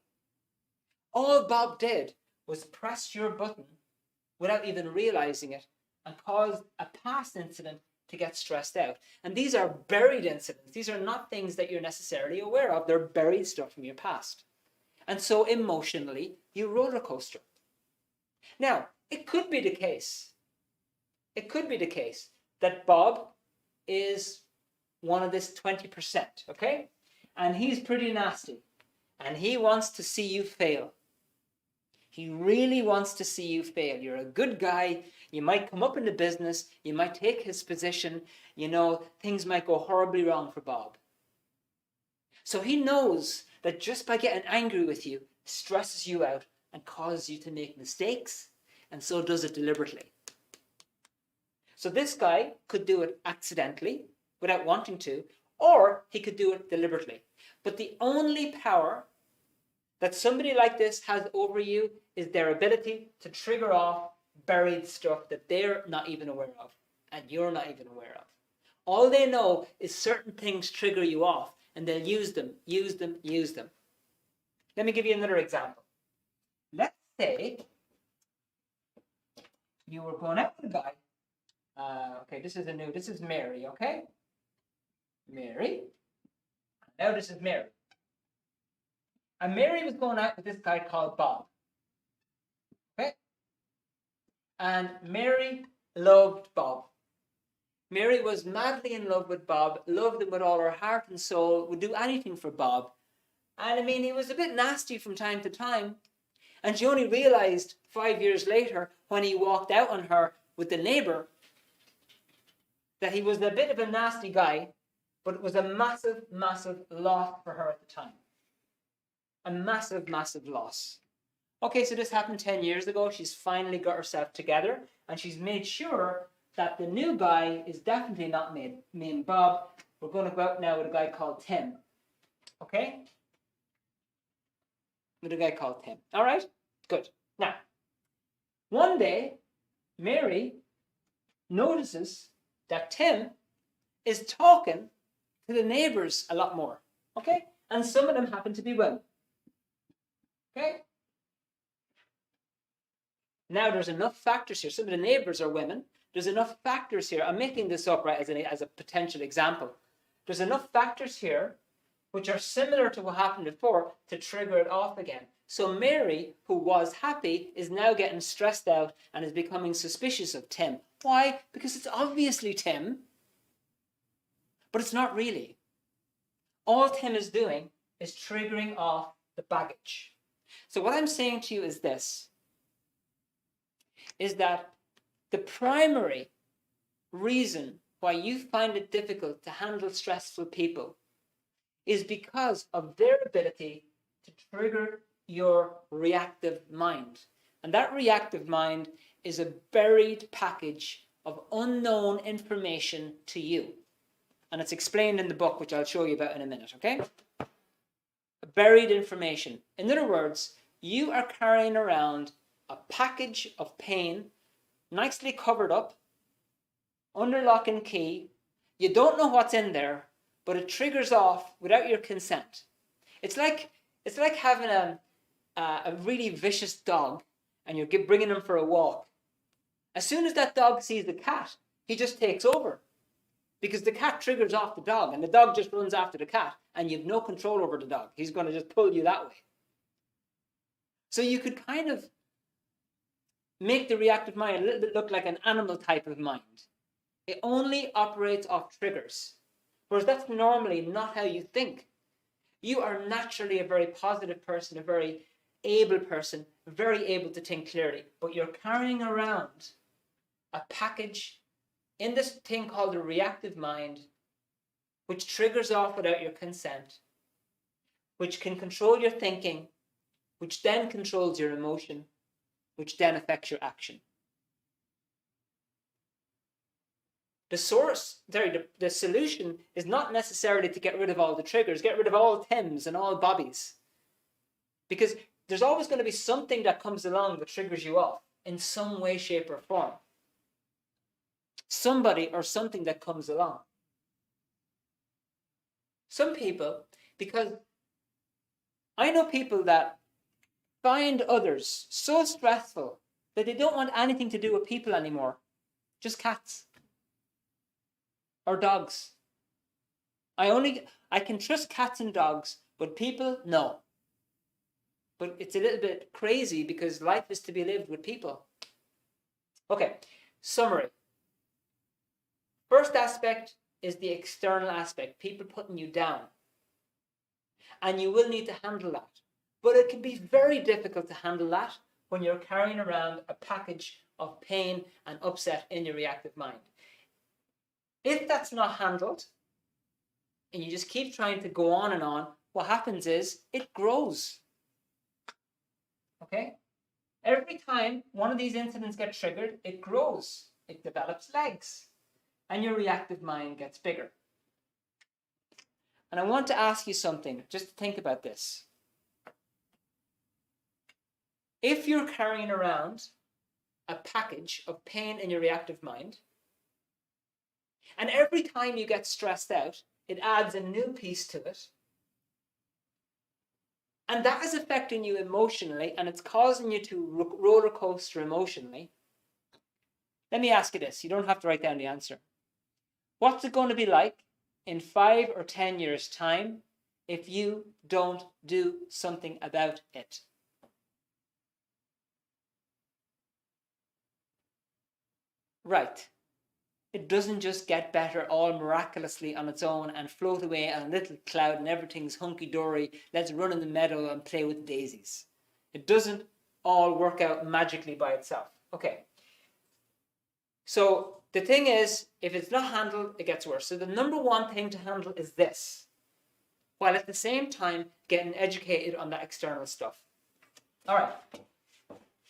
All Bob did was press your button without even realizing it and caused a past incident to get stressed out. And these are buried incidents. These are not things that you're necessarily aware of. They're buried stuff from your past. And so emotionally, you roller coaster. Now, it could be the case that Bob is one of this 20%, okay? And he's pretty nasty. And he wants to see you fail. He really wants to see you fail. You're a good guy. You might come up in the business. You might take his position. You know, things might go horribly wrong for Bob. So he knows that just by getting angry with you stresses you out and causes you to make mistakes, and so does it deliberately. So this guy could do it accidentally without wanting to, or he could do it deliberately. But the only power that somebody like this has over you is their ability to trigger off buried stuff that they're not even aware of and you're not even aware of. All they know is certain things trigger you off, and they'll use them. Let me give you another example. Let's say you were going out with a guy. Okay, this is Mary, okay? Mary. Now this is Mary. And Mary was going out with this guy called Bob. Okay? And Mary loved Bob. Mary was madly in love with Bob, loved him with all her heart and soul, would do anything for Bob. And I mean, he was a bit nasty from time to time. And she only realized 5 years later, when he walked out on her with the neighbor, that he was a bit of a nasty guy, but it was a massive, massive loss for her at the time. A massive, massive loss. Okay, so this happened 10 years ago. She's finally got herself together, and she's made sure that the new guy is definitely not me and Bob. We're going to go out now with a guy called Tim. Okay? With a guy called Tim. All right? Good. Now, one day, Mary notices that Tim is talking to the neighbors a lot more. Okay? And some of them happen to be women. Okay? Now there's enough factors here. Some of the neighbors are women. There's enough factors here. I'm making this up, right, as a potential example. There's enough factors here which are similar to what happened before to trigger it off again. So Mary, who was happy, is now getting stressed out and is becoming suspicious of Tim. Why? Because it's obviously Tim, but it's not really. All Tim is doing is triggering off the baggage. So what I'm saying to you is this, is that the primary reason why you find it difficult to handle stressful people is because of their ability to trigger your reactive mind. And that reactive mind is a buried package of unknown information to you. And it's explained in the book, which I'll show you about in a minute, okay? Buried information. In other words, you are carrying around a package of pain, nicely covered up, under lock and key. You don't know what's in there, but it triggers off without your consent. It's like having a really vicious dog, and you're bringing him for a walk. As soon as that dog sees the cat, he just takes over, because the cat triggers off the dog, and the dog just runs after the cat, and you have no control over the dog. He's going to just pull you that way. So you could kind of make the reactive mind a little bit look like an animal type of mind. It only operates off triggers, whereas that's normally not how you think. You are naturally a very positive person, a very able person, very able to think clearly, but you're carrying around a package in this thing called the reactive mind, which triggers off without your consent, which can control your thinking, which then controls your emotion, which then affects your action. The solution is not necessarily to get rid of all the triggers, get rid of all Tims and all Bobbies. Because there's always going to be something that comes along that triggers you off in some way, shape, or form. Somebody or something that comes along. Some people, because I know people that find others so stressful that they don't want anything to do with people anymore. Just cats or dogs. I can trust cats and dogs, but people, no. But it's a little bit crazy because life is to be lived with people. Okay, summary. First aspect is the external aspect, people putting you down. And you will need to handle that. But it can be very difficult to handle that when you're carrying around a package of pain and upset in your reactive mind. If that's not handled, and you just keep trying to go on and on, what happens is it grows. Okay? Every time one of these incidents gets triggered, it grows. It develops legs. And your reactive mind gets bigger. And I want to ask you something, just to think about this. If you're carrying around a package of pain in your reactive mind, and every time you get stressed out, it adds a new piece to it, and that is affecting you emotionally, and it's causing you to roller coaster emotionally, let me ask you this. You don't have to write down the answer. What's it going to be like in 5 or 10 years' time if you don't do something about it? Right. It doesn't just get better all miraculously on its own and float away on a little cloud and everything's hunky-dory, let's run in the meadow and play with daisies. It doesn't all work out magically by itself. Okay. So the thing is, if it's not handled, it gets worse. So the number one thing to handle is this, while at the same time getting educated on that external stuff. All right.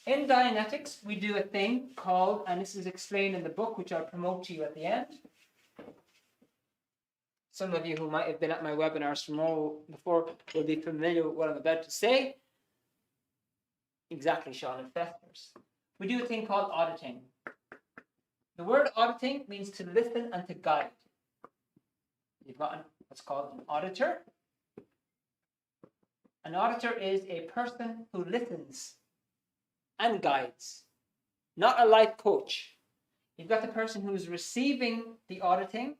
In Dianetics, we do a thing called, and this is explained in the book, which I'll promote to you at the end. Some of you who might have been at my webinars before will be familiar with what I'm about to say. Exactly, Sean, investors. We do a thing called auditing. The word auditing means to listen and to guide. You've got what's called an auditor. An auditor is a person who listens and guides, not a life coach. You've got the person who's receiving the auditing.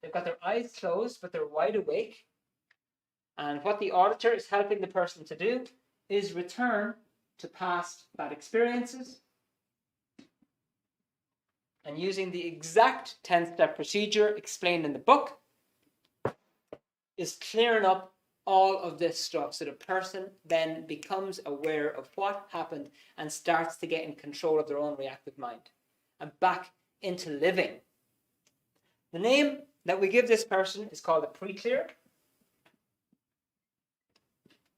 They've got their eyes closed, but they're wide awake. And what the auditor is helping the person to do is return to past bad experiences. And using the exact 10-step procedure explained in the book, is clearing up all of this stuff so the person then becomes aware of what happened and starts to get in control of their own reactive mind and back into living. The name that we give this person is called a pre-clear.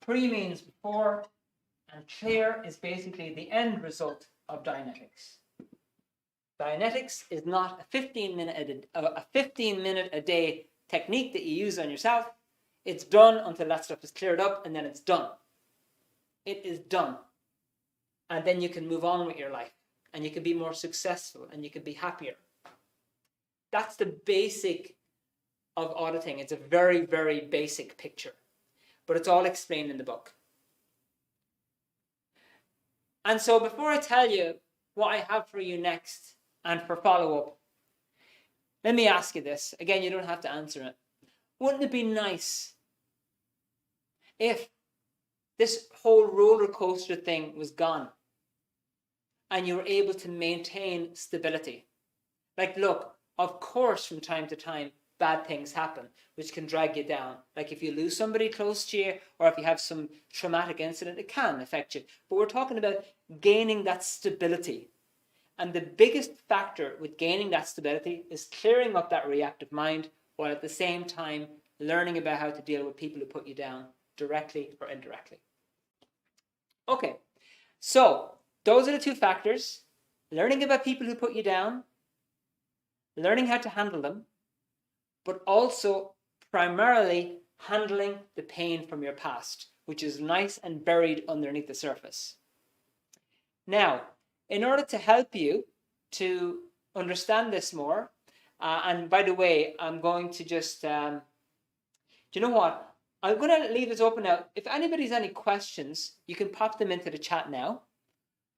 Pre means before, and clear is basically the end result of Dianetics. Dianetics is not a 15-minute a day technique that you use on yourself. It's done until that stuff is cleared up, and then it's done. It is done. And then you can move on with your life, and you can be more successful, and you can be happier. That's the basic of auditing. It's a very, very basic picture, but it's all explained in the book. And so before I tell you what I have for you next and for follow-up, let me ask you this. Again, you don't have to answer it. Wouldn't it be nice if this whole roller coaster thing was gone and you were able to maintain stability? Like, look, of course, from time to time, bad things happen, which can drag you down. Like if you lose somebody close to you, or if you have some traumatic incident, it can affect you. But we're talking about gaining that stability. And the biggest factor with gaining that stability is clearing up that reactive mind, while at the same time learning about how to deal with people who put you down, directly or indirectly. Okay, so those are the two factors. Learning about people who put you down, learning how to handle them, but also primarily handling the pain from your past, which is nice and buried underneath the surface. Now, in order to help you to understand this more, and by the way, I'm going to just, do you know what? I'm going to leave this open now. If anybody's any questions, you can pop them into the chat now.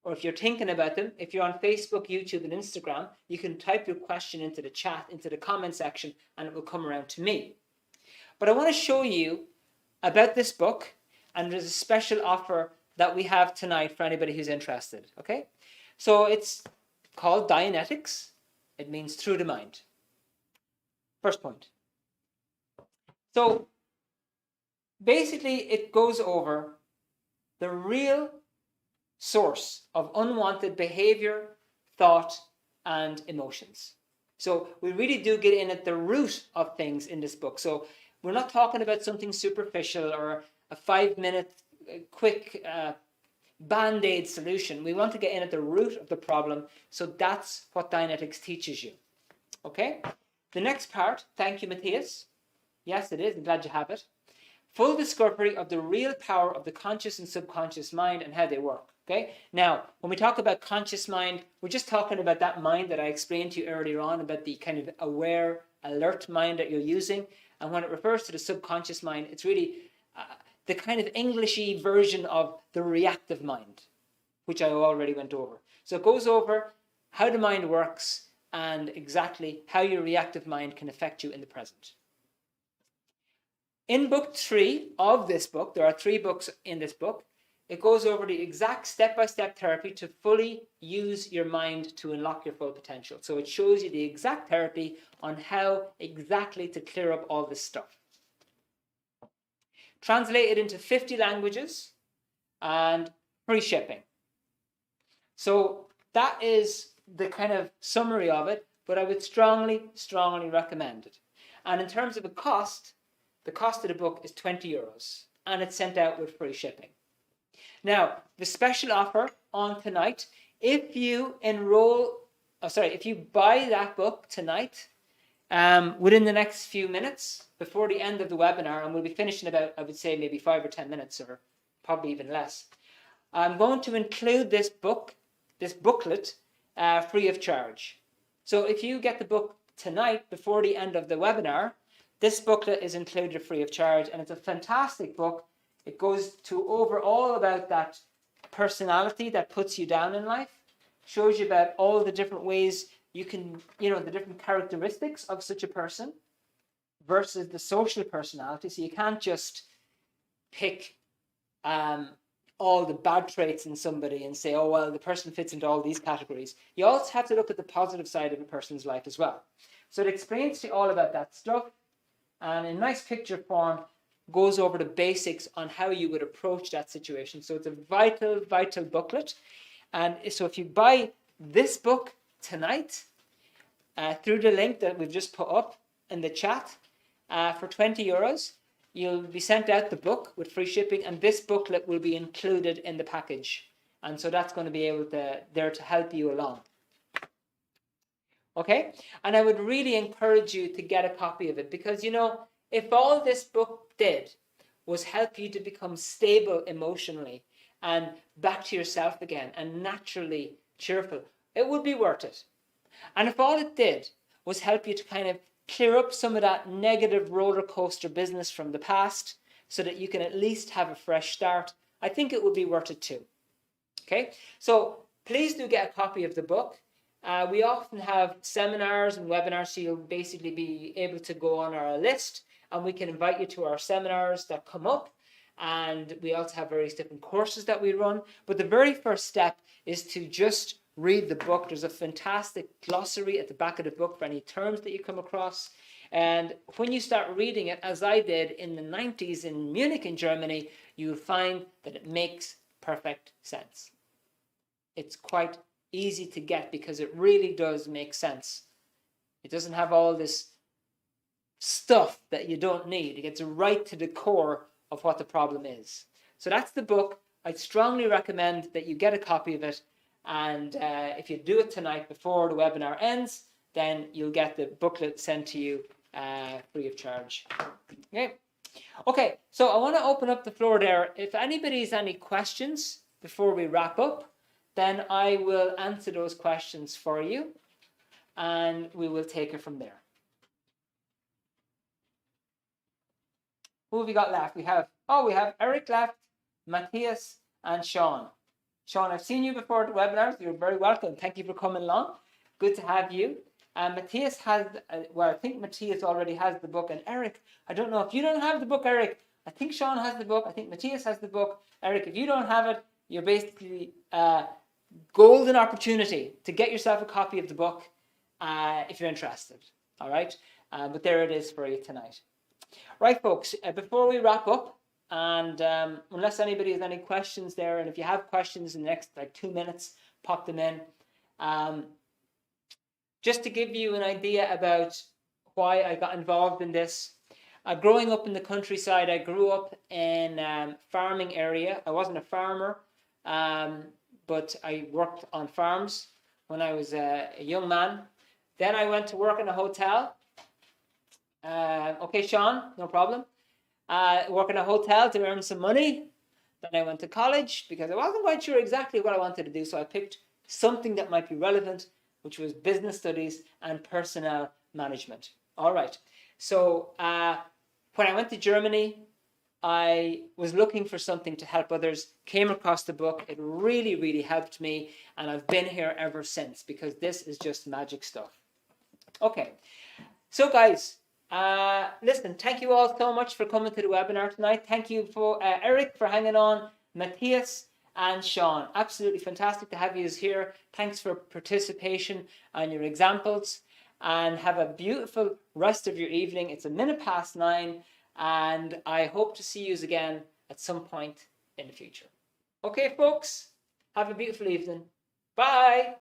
Or if you're thinking about them, if you're on Facebook, YouTube, and Instagram, you can type your question into the chat, into the comment section, and it will come around to me. But I want to show you about this book, and there's a special offer that we have tonight for anybody who's interested, okay? So it's called Dianetics. It means through the mind. First point. So basically, it goes over the real source of unwanted behavior, thought, and emotions. So we really do get in at the root of things in this book. So we're not talking about something superficial or a 5-minute quick band-aid solution. We want to get in at the root of the problem. So that's what Dianetics teaches you. Okay? The next part, thank you, Matthias. Yes, it is. I'm glad you have it. Full discovery of the real power of the conscious and subconscious mind and how they work. Okay? Now, when we talk about conscious mind, we're just talking about that mind that I explained to you earlier on, about the kind of aware, alert mind that you're using. And when it refers to the subconscious mind, it's really the kind of Englishy version of the reactive mind, which I already went over. So it goes over how the mind works and exactly how your reactive mind can affect you in the present. In book 3 of this book, there are 3 books in this book, it goes over the exact step-by-step therapy to fully use your mind to unlock your full potential. So it shows you the exact therapy on how exactly to clear up all this stuff. Translated into 50 languages and free shipping. So that is the kind of summary of it, but I would strongly, strongly recommend it. And in terms of the cost of the book is €20 and it's sent out with free shipping. Now, the special offer on tonight, if you buy that book tonight, within the next few minutes, before the end of the webinar, and we'll be finishing about, I would say, maybe 5 or 10 minutes, or probably even less, I'm going to include this booklet, free of charge. So if you get the book tonight, before the end of the webinar, this booklet is included free of charge, and it's a fantastic book. It goes over all about that personality that puts you down in life, shows you about all the different ways you can, the different characteristics of such a person versus the social personality. So you can't just pick all the bad traits in somebody and say, oh, well, the person fits into all these categories. You also have to look at the positive side of a person's life as well. So it explains to you all about that stuff, and in nice picture form, goes over the basics on how you would approach that situation. So it's a vital, vital booklet. And so if you buy this book tonight through the link that we've just put up in the chat for €20, you'll be sent out the book with free shipping, and this booklet will be included in the package. And so that's going to be there to help you along. Okay? And I would really encourage you to get a copy of it, because, if all this book did was help you to become stable emotionally and back to yourself again and naturally cheerful, it would be worth it. And if all it did was help you to kind of clear up some of that negative roller coaster business from the past so that you can at least have a fresh start, I think it would be worth it too. Okay? So please do get a copy of the book. We often have seminars and webinars, so you'll basically be able to go on our list, and we can invite you to our seminars that come up. And we also have various different courses that we run. But the very first step is to just read the book. There's a fantastic glossary at the back of the book for any terms that you come across. And when you start reading it, as I did in the 90s in Munich in Germany, you'll find that it makes perfect sense. It's quite easy to get because it really does make sense. It doesn't have all this stuff that you don't need. It gets right to the core of what the problem is. So that's the book. I'd strongly recommend that you get a copy of it, and if you do it tonight before the webinar ends, then you'll get the booklet sent to you free of charge. Okay, so I want to open up the floor there. If anybody has any questions before we wrap up, then I will answer those questions for you, and we will take it from there. Who have we got left? We have Eric left, Matthias, and Sean. Sean, I've seen you before at the webinars. You're very welcome. Thank you for coming along. Good to have you. Matthias has, I think Matthias already has the book. And Eric, I don't know if you don't have the book, Eric. I think Sean has the book. I think Matthias has the book. Eric, if you don't have it, you're basically golden opportunity to get yourself a copy of the book if you're interested. All right. But there it is for you tonight. Right, folks, before we wrap up, and unless anybody has any questions there, and if you have questions in the next 2 minutes, pop them in. Just to give you an idea about why I got involved in this. Growing up in the countryside, I grew up in farming area. I wasn't a farmer, but I worked on farms when I was a young man. Then I went to work in a hotel. Okay, Sean, no problem. Work in a hotel to earn some money. Then I went to college because I wasn't quite sure exactly what I wanted to do. So I picked something that might be relevant, which was business studies and personnel management. All right. So when I went to Germany, I was looking for something to help others, came across the book. It really, really helped me. And I've been here ever since because this is just magic stuff. Okay. So guys, listen, thank you all so much for coming to the webinar tonight. Thank you for Eric for hanging on, Matthias and Sean. Absolutely fantastic to have you here. Thanks for participation and your examples. And have a beautiful rest of your evening. It's 9:01, and I hope to see you again at some point in the future. Okay, folks, have a beautiful evening. Bye.